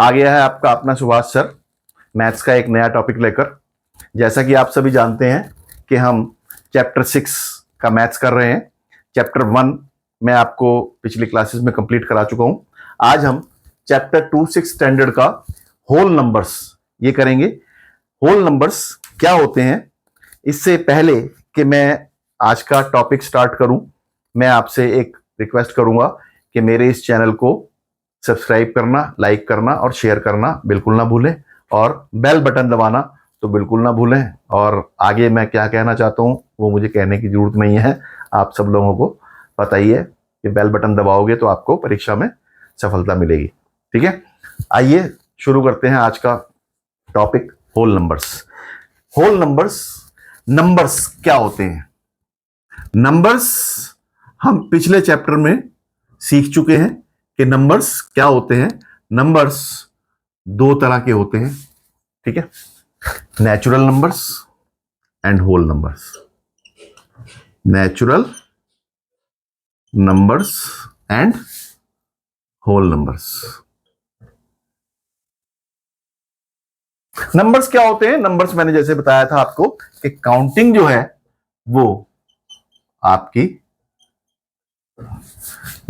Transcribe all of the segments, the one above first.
आ गया है आपका अपना सुभाष सर मैथ्स का एक नया टॉपिक लेकर। जैसा कि आप सभी जानते हैं कि हम चैप्टर 6 का मैथ्स कर रहे हैं। चैप्टर 1 मैं आपको पिछली क्लासेस में कंप्लीट करा चुका हूं। आज हम चैप्टर 2 6 स्टैंडर्ड का होल नंबर्स ये करेंगे। होल नंबर्स क्या होते हैं, इससे पहले कि मैं आज का टॉपिक स्टार्ट करूं, मैं आपसे एक रिक्वेस्ट करूंगा कि मेरे इस चैनल को सब्सक्राइब करना, लाइक करना और शेयर करना बिल्कुल ना भूलें, और बेल बटन दबाना तो बिल्कुल ना भूलें। और आगे मैं क्या कहना चाहता हूं वो मुझे कहने की जरूरत नहीं है, आप सब लोगों को पता ही है कि बेल बटन दबाओगे तो आपको परीक्षा में सफलता मिलेगी। ठीक है, आइए शुरू करते हैं आज का topic, whole numbers. Whole numbers, numbers क्या होते हैं? नंबर्स हम पिछले चैप्टर में सीख चुके हैं कि नंबर्स क्या होते हैं। नंबर्स दो तरह के होते हैं, ठीक है, natural numbers and whole numbers. Natural numbers and whole numbers. Numbers क्या होते हैं? नंबर्स मैंने जैसे बताया था आपको कि काउंटिंग जो है वो आपकी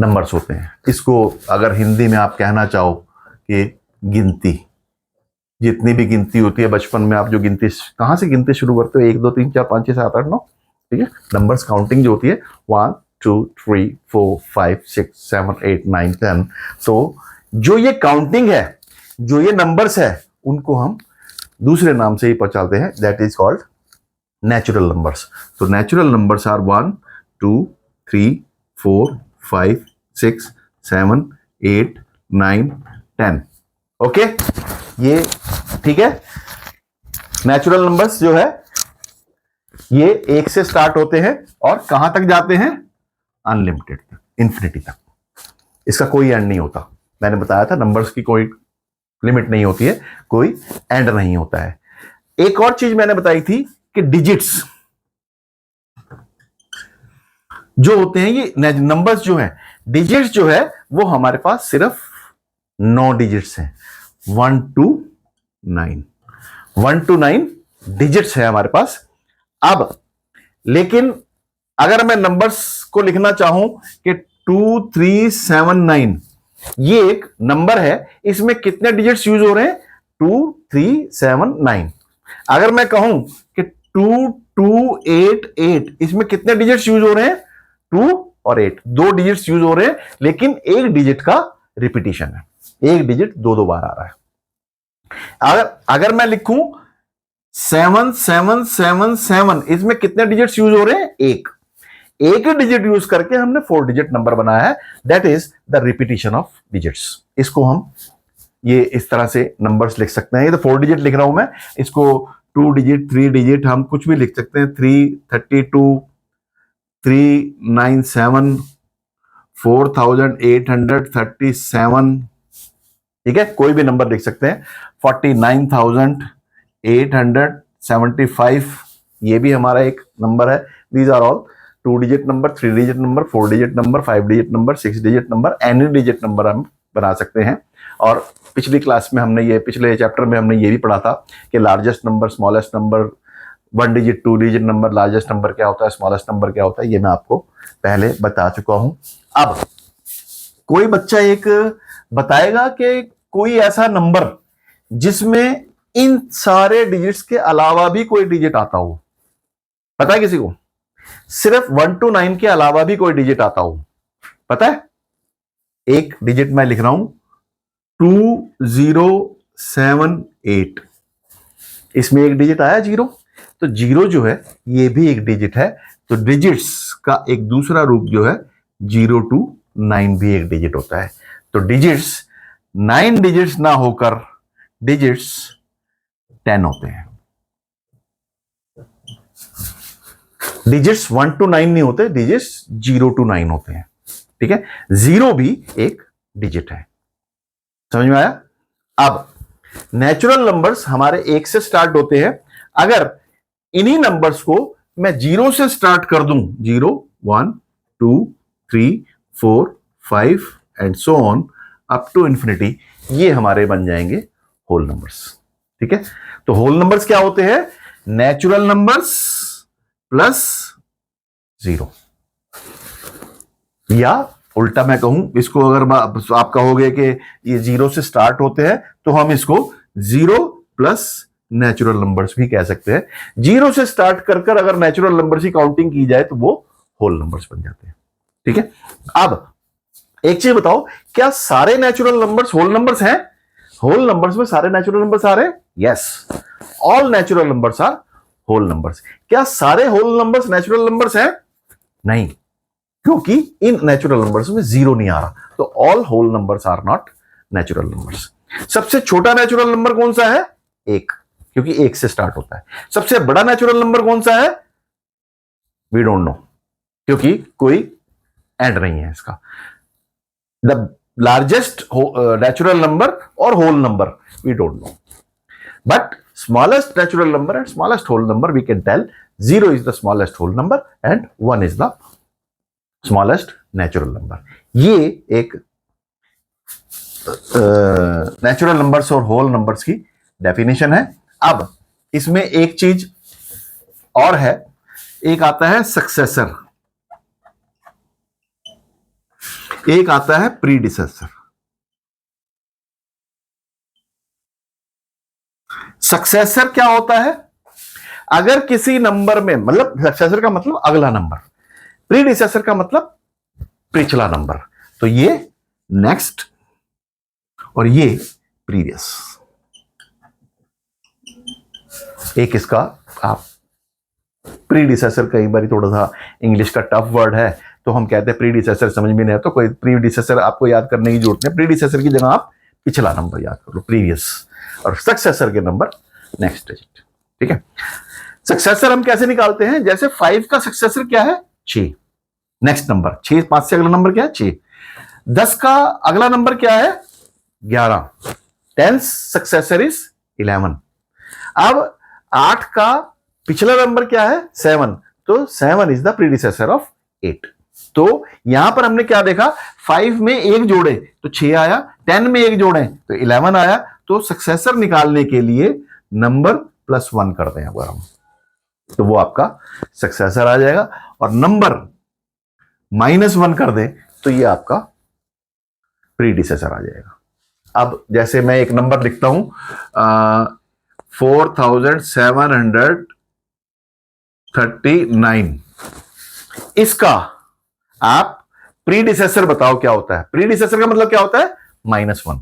नंबर्स होते हैं। इसको अगर हिंदी में आप कहना चाहो कि गिनती, जितनी भी गिनती होती है बचपन में, आप जो गिनती कहां से गिनती शुरू करते हो, 1 2 3 4 5 6 7 8 9, ठीक है। नंबर्स काउंटिंग जो होती है 1 2 3 4 5 6 7 8 9 10। तो जो ये काउंटिंग है, जो ये नंबर्स है, उनको हम दूसरे नाम से ही पहचानते हैं, that is called natural numbers. तो नेचुरल नंबर्स आर 1 2 3 4 5 6 7 8 9 10। ओके, ये ठीक है। नेचुरल नंबर्स जो है ये 1 से स्टार्ट होते हैं और कहां तक जाते हैं? अनलिमिटेड तक, इंफिनिटी तक। इसका कोई एंड नहीं होता। मैंने बताया था नंबर्स की कोई लिमिट नहीं होती है, कोई एंड नहीं होता है। एक और चीज मैंने बताई थी कि डिजिट्स जो होते हैं, ये नंबर्स जो हैं, डिजिट्स जो है वो हमारे पास सिर्फ 9 डिजिट्स हैं। 1 to 9, 1 to 9 डिजिट्स है हमारे पास। अब लेकिन अगर मैं नंबर्स को लिखना चाहूं कि 2 3 7 9, ये एक नंबर है, इसमें कितने डिजिट्स यूज हो रहे हैं? 2 3 7 9। अगर मैं कहूं कि 2 2 8 8, इसमें कितने डिजिट्स यूज हो रहे हैं? 2 और 8, 2 डिजिट्स यूज हो रहे हैं, लेकिन एक डिजिट का रिपीटिशन है, एक डिजिट 2 बार आ रहा है। अगर मैं लिखूं 7 7 7 7, इसमें कितने डिजिट्स यूज हो रहे हैं? एक ही डिजिट यूज करके हमने 4 डिजिट नंबर बनाया है, that is the repetition of digits. इसको हम ये इस तरह से नंबर्स लिख सकते हैं। ये तो 4 डिजिट लिख रहा हूं मैं, इसको 2 डिजिट 3 डिजिट हम कुछ भी लिख सकते हैं। 3 32 397 4837, ठीक है, कोई भी नंबर लिख सकते हैं। 49875, ये भी हमारा एक नंबर है। These are all 2 digit number, 3 digit number, 4 digit number, 5 digit number, 6 digit number, any digit number हम बना सकते हैं। और पिछली क्लास में हमने ये, पिछले चैप्टर में हमने ये भी पढ़ा था कि largest number, smallest number, 1 digit 2 digit number, largest number क्या होता है, स्मॉलेस्ट नंबर क्या होता है, ये मैं आपको पहले बता चुका हूं। अब कोई बच्चा एक बताएगा कि कोई ऐसा नंबर जिसमें इन सारे डिजिट्स के अलावा भी कोई डिजिट आता हो, पता है किसी को? सिर्फ 1 to 9 के अलावा भी कोई डिजिट आता हो, पता है? एक डिजिट मैं लिख रहा हूं 2078, इसमें एक डिजिट आया 0, तो 0 जो है ये भी एक डिजिट है। तो डिजिट्स का एक दूसरा रूप जो है 0 to 9 भी एक डिजिट होता है। तो डिजिट्स 9 डिजिट्स ना होकर डिजिट्स 10 होते हैं। डिजिट्स 1 to 9 नहीं होते, डिजिट्स 0 to 9 होते हैं, ठीक है। 0 भी एक डिजिट है, समझ में आया? अब नेचुरल नंबर्स हमारे 1 से स्टार्ट होते हैं। अगर इन्हीं नंबर्स को मैं 0 से स्टार्ट कर दूं, 0 1 2 3 4 5 and so on up to infinity, ये हमारे बन जाएंगे होल नंबर्स। ठीक है, तो होल नंबर्स क्या होते हैं? नेचुरल नंबर्स प्लस जीरो, या उल्टा मैं कहूं इसको, अगर आप कहोगे कि ये जीरो से स्टार्ट होते हैं तो हम इसको जीरो प्लस नेचुरल नंबर्स भी कह सकते हैं। जीरो से स्टार्ट कर कर अगर नेचुरल नंबर्स की काउंटिंग की जाए तो वो होल नंबर्स बन जाते हैं। ठीक है, अब एक चीज बताओ, क्या सारे नेचुरल नंबर्स होल नंबर्स हैं? होल नंबर्स में सारे नेचुरल नंबर्स आ रहे हैं? Yes, all natural numbers are whole numbers. क्या सारे होल नंबर्स नेचुरल नंबर्स हैं? नहीं, क्योंकि इन नेचुरल नंबर्स में जीरो नहीं आ रहा, तो all whole numbers are not natural numbers. सबसे छोटा नेचुरल नंबर कौन सा है? एक, क्योंकि एक से स्टार्ट होता है। सबसे बड़ा नेचुरल नंबर कौन सा है? वी डोंट नो, क्योंकि कोई एंड नहीं है इसका। द लार्जेस्ट नेचुरल नंबर और whole number we don't know, but smallest natural number and smallest whole number we can tell. 0 is the smallest whole number and 1 is the smallest natural number. ये एक natural numbers और whole numbers की definition है। अब इसमें एक चीज और है, एक आता है सक्सेसर, एक आता है प्रीडिसेसर। सक्सेसर क्या होता है? अगर किसी नंबर में, मतलब सक्सेसर का मतलब अगला नंबर, प्रीडिसेसर का मतलब पिछला नंबर, तो ये नेक्स्ट और ये प्रीवियस। एक इसका आप प्रीडिसेसर, कई बार थोड़ा सा इंग्लिश का टफ वर्ड है तो हम कहते हैं प्रीडिसेसर, समझ में नहीं है तो कोई प्रीडिसेसर आपको याद करने की जरूरत नहीं। प्रीडिसेसर की जगह आप पिछला नंबर याद कर लो, प्रीवियस, और सक्सेसर के नंबर नेक्स्ट डिजिट। ठीक है, सक्सेसर हम कैसे निकालते हैं? जैसे 5 का सक्सेसर क्या है? 6, नेक्स्ट नंबर 6, 5 से अगला नंबर क्या है? 6। 10 का अगला नंबर क्या है? 11, 10 सक्सेसर इज 11। अब 8 का पिछला नंबर क्या है? 7, तो 7 इज द प्रीडिसेसर ऑफ 8। तो यहां पर हमने क्या देखा? 5 में एक जोड़े तो 6 आया, 10 में एक जोड़े तो 11 आया। तो सक्सेसर निकालने के लिए नंबर +1 कर दें अगर हम, तो वो आपका सक्सेसर आ जाएगा, और नंबर -1 कर दें तो ये आपका प्रीडिसेसर आ जाएगा। अब जैसे मैं एक नंबर लिखता हूं 4739, इसका आप प्रीडिसेसर बताओ क्या होता है? प्रीडिसेसर का मतलब क्या होता है? -1,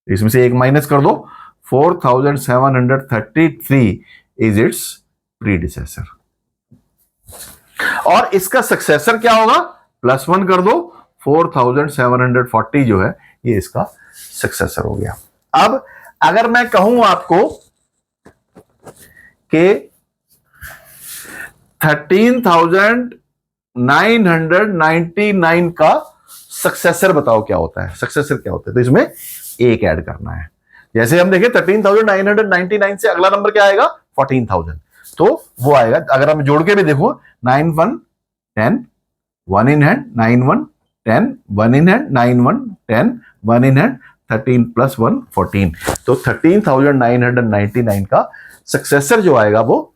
इसमें से एक माइनस कर दो। 4733 इज इट्स प्रीडिसेसर, और इसका सक्सेसर क्या होगा? +1 कर दो, 4740 जो है ये इसका सक्सेसर हो गया। अब अगर मैं कहूं आपको कि 13,999 का सक्सेसर बताओ क्या होता है? सक्सेसर क्या होता है? तो इसमें एक ऐड करना है। जैसे हम देखें 13,999 से अगला नंबर क्या आएगा? 14,000, तो वो आएगा। अगर हम जोड़ के भी देखो 9 1 10 1 in hand 9 1 10 1 in hand 9 1 10 1 in hand 13 + 1 14, तो 13,999 का सक्सेसर जो आएगा वो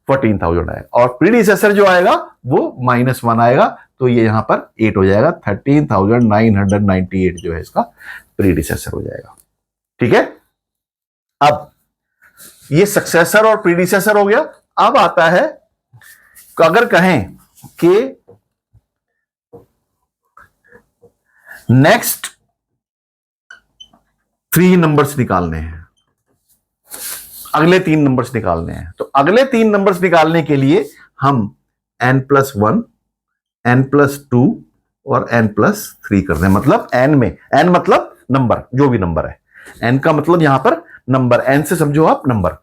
14,000 आएगा, और प्रीडिसेसर जो आएगा वो -1 आएगा, तो ये यहां पर 8 हो जाएगा। 13,998 जो है इसका प्रीडिसेसर हो जाएगा। ठीक है, अब ये सक्सेसर और प्रीडिसेसर हो गया। अब आता है, अगर कहें कि नेक्स्ट 3 नंबर्स निकालने हैं, अगले 3 नंबर्स निकालने हैं, तो अगले 3 नंबर्स निकालने के लिए हम n+1 n+2 और n+3 कर दें। मतलब n में, n मतलब नंबर, जो भी नंबर है, n का मतलब यहां पर नंबर, n से समझो आप नंबर,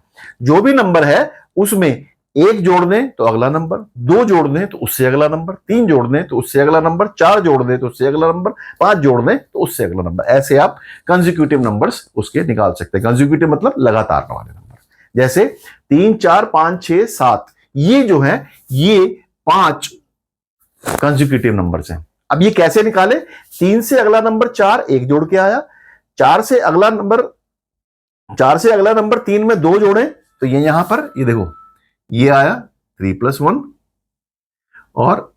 जो भी नंबर है उसमें एक जोड़ दें तो अगला नंबर, 2 जोड़ दें तो उससे अगला नंबर, 3 जोड़ दें तो उससे अगला नंबर, 4 जोड़ दें तो उससे अगला नंबर, 5 जोड़ दें तो उससे अगला नंबर। ऐसे आप कंसेक्यूटिव नंबर्स उसके निकाल सकते हैं। कंसेक्यूटिव मतलब लगातार वाले नंबर, जैसे 3 4 5 6 7, ये जो है ये 5 कंसेक्यूटिव नंबर्स हैं। अब ये कैसे निकाले? 3 से अगला नंबर 4 एक जोड़ के आया, 4 से अगला नंबर 3 में 2 जोड़े तो ये यहां पर ये देखो ये आया 3+1 और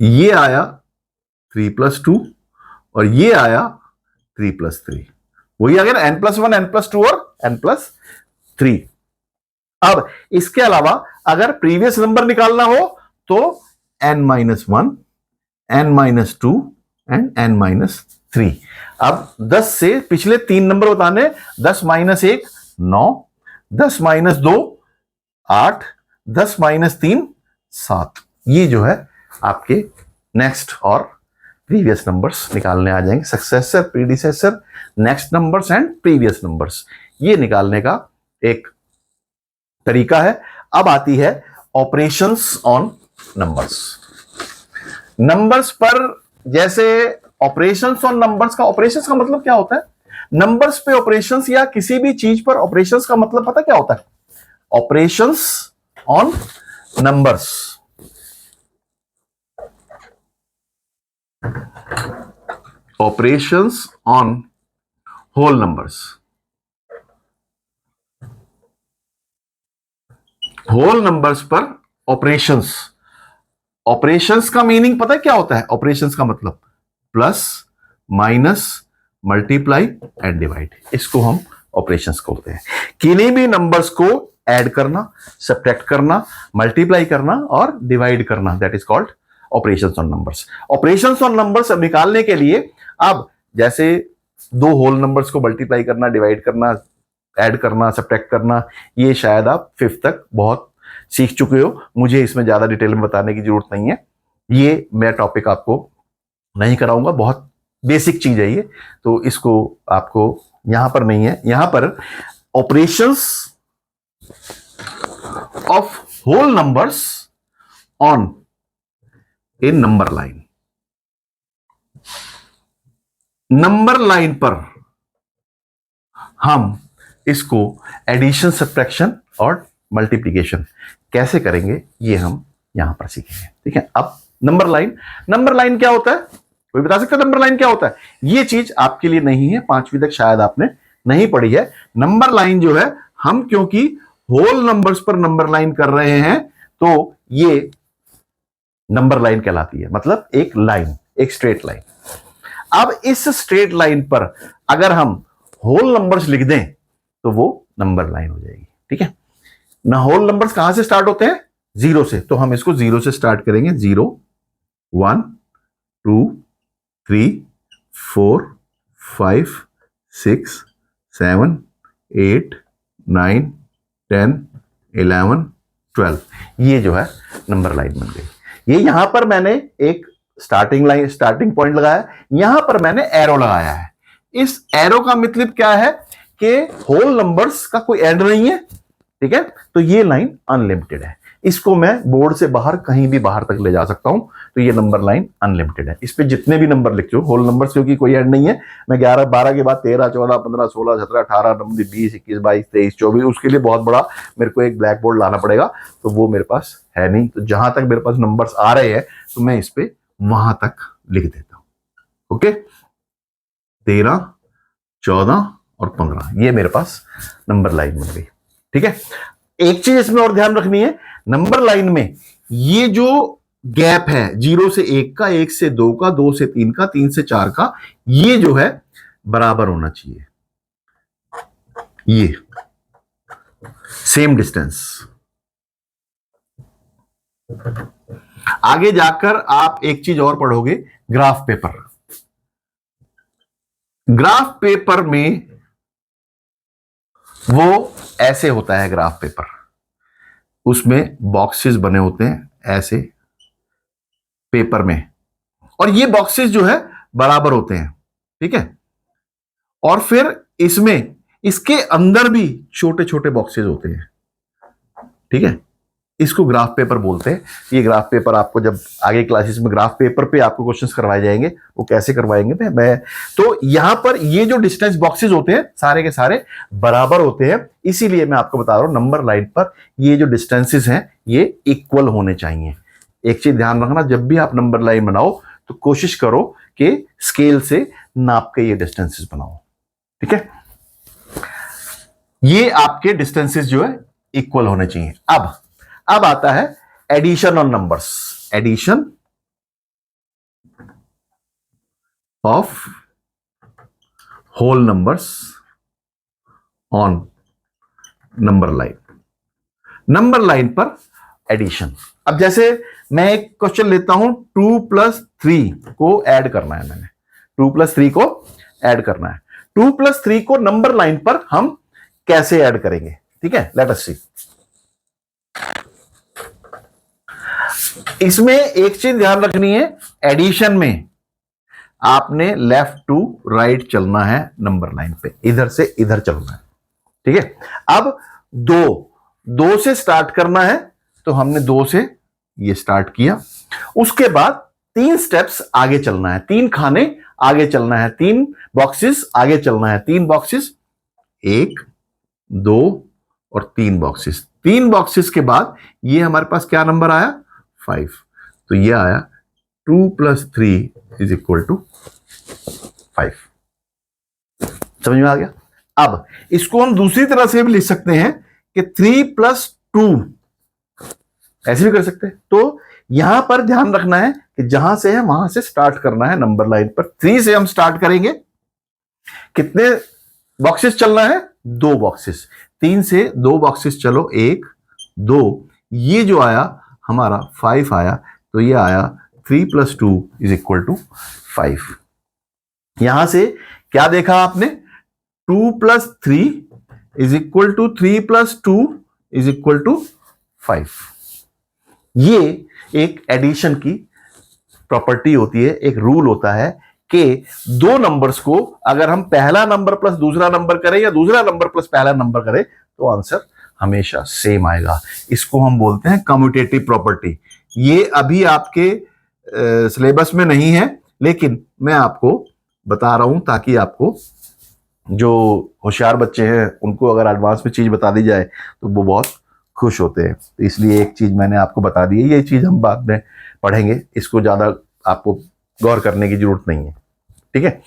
ये आया 3+2 और ये आया 3+3। वही आ गया ना, n+1 n+2 और n+3। अब इसके अलावा अगर प्रीवियस नंबर निकालना हो तो n-1 n-2 एंड n-3। अब 10 से पिछले 3 नंबर बताने, 10 - 1 9, 10 - 2 8, 10 - 3 7। ये जो है आपके नेक्स्ट और प्रीवियस नंबर्स निकालने आ जाएंगे, successor, predecessor, next numbers and previous numbers, ये निकालने का एक तरीका है। अब आती है ऑपरेशंस ऑन नंबर्स। नंबर्स पर जैसे ऑपरेशंस ऑन नंबर्स का, ऑपरेशंस का मतलब क्या होता है? नंबर्स पे ऑपरेशंस या किसी भी चीज पर ऑपरेशंस का मतलब पता क्या होता है? Operations on numbers, operations on whole numbers. Whole numbers पर ऑपरेशंस, ऑपरेशंस का मीनिंग पता है क्या होता है? ऑपरेशंस का मतलब plus, minus, multiply and divide, इसको हम ऑपरेशंस कहते हैं। किन्हीं भी नंबर्स को ऐड करना, सब्ट्रैक्ट करना, मल्टीप्लाई करना और डिवाइड करना, that is called operations on numbers. Operations on numbers निकालने के लिए अब जैसे 2 होल नंबर्स को मल्टीप्लाई करना, डिवाइड करना, ऐड करना, सब्ट्रैक्ट करना, ये शायद आप 5th तक बहुत सीख चुके हो, मुझे इसमें ज्यादा डिटेल में बताने की जरूरत नहीं है। ये मैं टॉपिक आपको नहीं कराऊंगा, बहुत बेसिक चीज है ये, तो इसको आपको यहां पर नहीं है। यहां पर operations of whole numbers on a number line. Number line पर हम इसको एडिशन, सब्ट्रैक्शन और मल्टीप्लिकेशन कैसे करेंगे ये हम यहां पर सीखेंगे, ठीक है। अब नंबर लाइन क्या होता है? कोई बता सकता है नंबर लाइन क्या होता है? ये चीज आपके लिए नहीं है, 5वीं तक शायद आपने नहीं पढ़ी है। नंबर लाइन जो है, हम क्योंकि होल नंबर्स पर नंबर लाइन कर रहे हैं तो ये नंबर लाइन कहलाती है, मतलब एक लाइन, एक स्ट्रेट लाइन। अब इस स्ट्रेट लाइन पर अगर हम होल नंबर्स लिख दें तो वो नंबर लाइन हो जाएगी, ठीक है ना। होल नंबर्स कहां से स्टार्ट होते हैं? 0 से, तो हम इसको 0 से स्टार्ट करेंगे। 0 1 2 3 4 5 6 7 8 9 10 11 12, ये जो है नंबर लाइन बन गई। ये यहां पर मैंने एक स्टार्टिंग पॉइंट लगाया, यहां पर मैंने एरो लगाया है। इस एरो का मतलब क्या है कि होल नंबर्स का कोई एंड नहीं है, ठीक है। तो ये लाइन अनलिमिटेड है, इसको मैं बोर्ड से बाहर कहीं भी बाहर तक ले जा सकता हूं, तो ये नंबर लाइन अनलिमिटेड है। इस पे जितने भी नंबर लिखते हो होल नंबर्स, क्योंकि कोई एंड नहीं है। मैं 11 12 के बाद 13 14 15 16 17 18 19 20 21 22 23 24, उसके लिए बहुत बड़ा मेरे को एक ब्लैक बोर्ड लाना पड़ेगा, तो वो मेरे पास है नहीं। तो जहां तक मेरे पास नंबर्स आ रहे हैं तो मैं इस पे वहां तक लिख देता हूं, ओके। 13 14 और 15, ये मेरे पास नंबर लाइन बन गई, ठीक है। एक चीज इसमें और ध्यान रखनी है, नंबर लाइन में ये जो गैप है 0 से 1 का, 1 से 2 का, 2 से 3 का, 3 से 4 का, ये जो है बराबर होना चाहिए, ये सेम डिस्टेंस। आगे जाकर आप एक चीज और पढ़ोगे, ग्राफ पेपर। ग्राफ पेपर में वो ऐसे होता है, ग्राफ पेपर, उसमें बॉक्सेस बने होते हैं ऐसे पेपर में, और ये बॉक्सेस जो है बराबर होते हैं, ठीक है। और फिर इसमें इसके अंदर भी छोटे छोटे बॉक्सेस होते हैं, ठीक है। इसको ग्राफ पेपर बोलते हैं। ये ग्राफ पेपर आपको जब आगे क्लासेस में ग्राफ पेपर पे आपको क्वेश्चंस करवाए जाएंगे, वो कैसे करवाएंगे मैं तो यहां पर ये जो डिस्टेंस बॉक्सेस होते हैं सारे के सारे बराबर होते हैं, इसीलिए मैं आपको बता रहा हूं नंबर लाइन पर ये जो डिस्टेंसेस हैं ये इक्वल होने चाहिए। एक चीज ध्यान रखना, जब भी आप नंबर लाइन बनाओ तो कोशिश करो कि स्केल से नाप के ये डिस्टेंसेस बनाओ। ठीक है, ये आपके डिस्टेंसेस जो है इक्वल होने चाहिए। अब आता है addition on numbers, addition of whole numbers on number line, number line पर एडिशन। अब जैसे मैं एक क्वेश्चन लेता हूं, 2+3 को ऐड करना है, मैंने 2+3 को ऐड करना है। 2+3 को नंबर लाइन पर हम कैसे ऐड करेंगे? ठीक है, लेट अस सी। इसमें एक चीज ध्यान रखनी है, एडिशन में आपने लेफ्ट टू राइट चलना है नंबर लाइन पे, इधर से इधर चलना है। ठीक है, अब दो से स्टार्ट करना है, तो हमने 2 से ये स्टार्ट किया। उसके बाद 3 स्टेप्स आगे चलना है, 3 खाने आगे चलना है, 3 बॉक्सेस आगे चलना है। 3 बॉक्सेस, 1 2 और 3 बॉक्सेस। 3 बॉक्सेस के बाद ये हमारे पास क्या नंबर आया? 5। तो ये आया 2+3 = 5। समझ में आ गया? अब इसको हम दूसरी तरह से भी लिख सकते हैं कि 3+2, ऐसे भी कर सकते हैं। तो यहां पर ध्यान रखना है कि जहां से है वहां से स्टार्ट करना है नंबर लाइन पर। 3 से हम स्टार्ट करेंगे। कितने बॉक्सेस चलना है? 2 बॉक्सेस। 3 से 2 बॉक्सेस चलो, 1 2, ये जो आया हमारा 5 आया, तो ये आया 3+2 = 5। यहां से क्या देखा आपने? 2+3 = 3+2 = 5। ये एक एडिशन की प्रॉपर्टी होती है, एक रूल होता है कि 2 नंबर्स को अगर हम पहला नंबर प्लस दूसरा नंबर करें या दूसरा नंबर प्लस पहला नंबर करें तो आंसर हमेशा सेम आएगा। इसको हम बोलते हैं कम्यूटेटिव प्रॉपर्टी। ये अभी आपके सिलेबस में नहीं है, लेकिन मैं आपको बता रहा हूं ताकि आपको, जो होशियार बच्चे हैं उनको अगर एडवांस में चीज बता दी जाए तो वो बहुत खुश होते हैं। तो इसलिए एक चीज मैंने आपको बता दी है, ये चीज हम बाद में पढ़ेंगे, इसको ज्यादा आपको गौर करने की जरूरत नहीं है। ठीक है,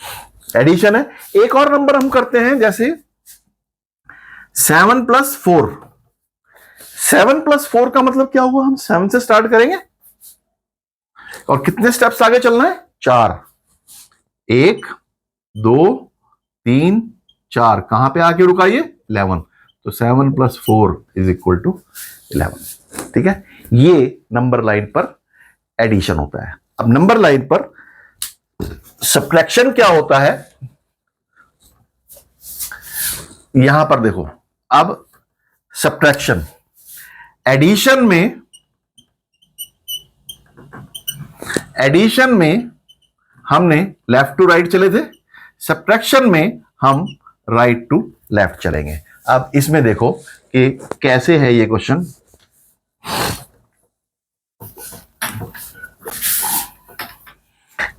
एडिशन है। एक और नंबर हम करते हैं, जैसे 7+4। 7+4 का मतलब क्या हुआ? हम 7 से स्टार्ट करेंगे और कितने स्टेप्स आगे चलना है? 4। 1 2 3 4, कहां पे आके रुका ये? 11। तो 7+4 = 11। ठीक है, ये नंबर लाइन पर एडिशन होता है। अब नंबर लाइन पर सब्ट्रैक्शन क्या होता है? यहां पर देखो, अब सब्ट्रैक्शन, एडिशन में हमने लेफ्ट टू राइट चले थे, सब्ट्रैक्शन में हम राइट टू लेफ्ट चलेंगे। अब इसमें देखो कि कैसे है ये क्वेश्चन।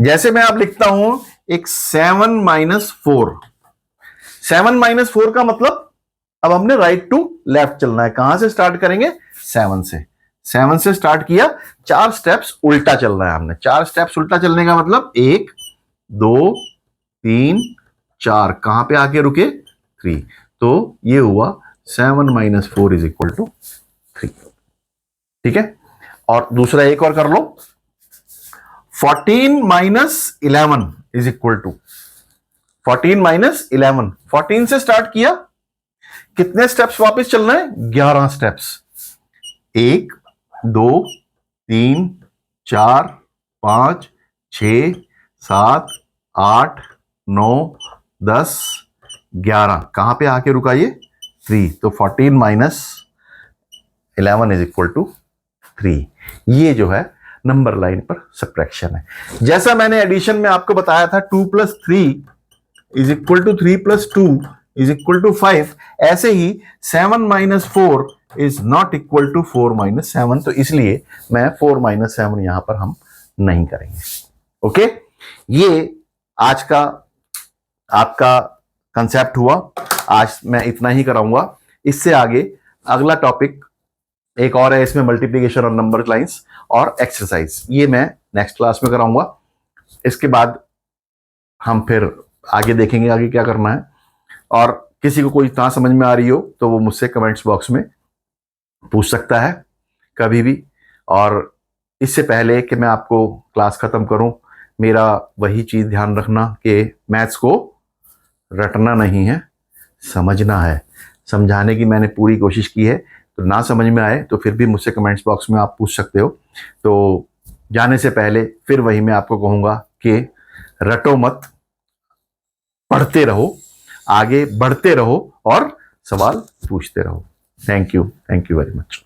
जैसे मैं अब लिखता हूं एक 7-4। 7-4 का मतलब अब हमने राइट टू लेफ्ट चलना है। कहां से स्टार्ट करेंगे? 7 से। 7 से स्टार्ट किया, 4 स्टेप्स उल्टा चलना है हमने। 4 स्टेप्स उल्टा चलने का मतलब 1 2 3 4, कहां पे आके रुके? 3। तो ये हुआ 7-4 = 3। ठीक है, और दूसरा एक और कर लो, 14-11 = 14-11। 14 से स्टार्ट किया, कितने स्टेप्स वापस चलना है? 11 स्टेप्स। 1 2 3 4 5 6 7 8 9 10 11, कहां पे आके रुका ये? 3। तो 14-11 = 3। ये जो है नंबर लाइन पर सब्ट्रैक्शन है। जैसा मैंने एडिशन में आपको बताया था 2+3 = 3+2 = 5, ऐसे ही 7-4 इज नॉट इक्वल टू 4-7। तो इसलिए मैं 4-7 यहां पर हम नहीं करेंगे। ओके, ये आज का आपका कंसेप्ट हुआ। आज मैं इतना ही कराऊंगा। इससे आगे अगला टॉपिक एक और है, इसमें मल्टीप्लिकेशन और नंबर लाइंस और एक्सरसाइज, ये मैं नेक्स्ट क्लास में कराऊंगा। इसके बाद हम फिर आगे देखेंगे आगे क्या करना है। और किसी को कोई ना समझ में आ रही हो तो वो मुझसे कमेंट्स बॉक्स में पूछ सकता है कभी भी। और इससे पहले कि मैं आपको क्लास खत्म करूं, मेरा वही चीज ध्यान रखना कि मैथ्स को रटना नहीं है, समझना है। समझाने की मैंने पूरी कोशिश की है, तो ना समझ में आए तो फिर भी मुझसे कमेंट्स बॉक्स में आप पूछ सकते हो। तो जाने से पहले फिर वही मैं आपको कहूंगा कि रटो मत, पढ़ते रहो, आगे बढ़ते रहो और सवाल पूछते रहो। Thank you very much.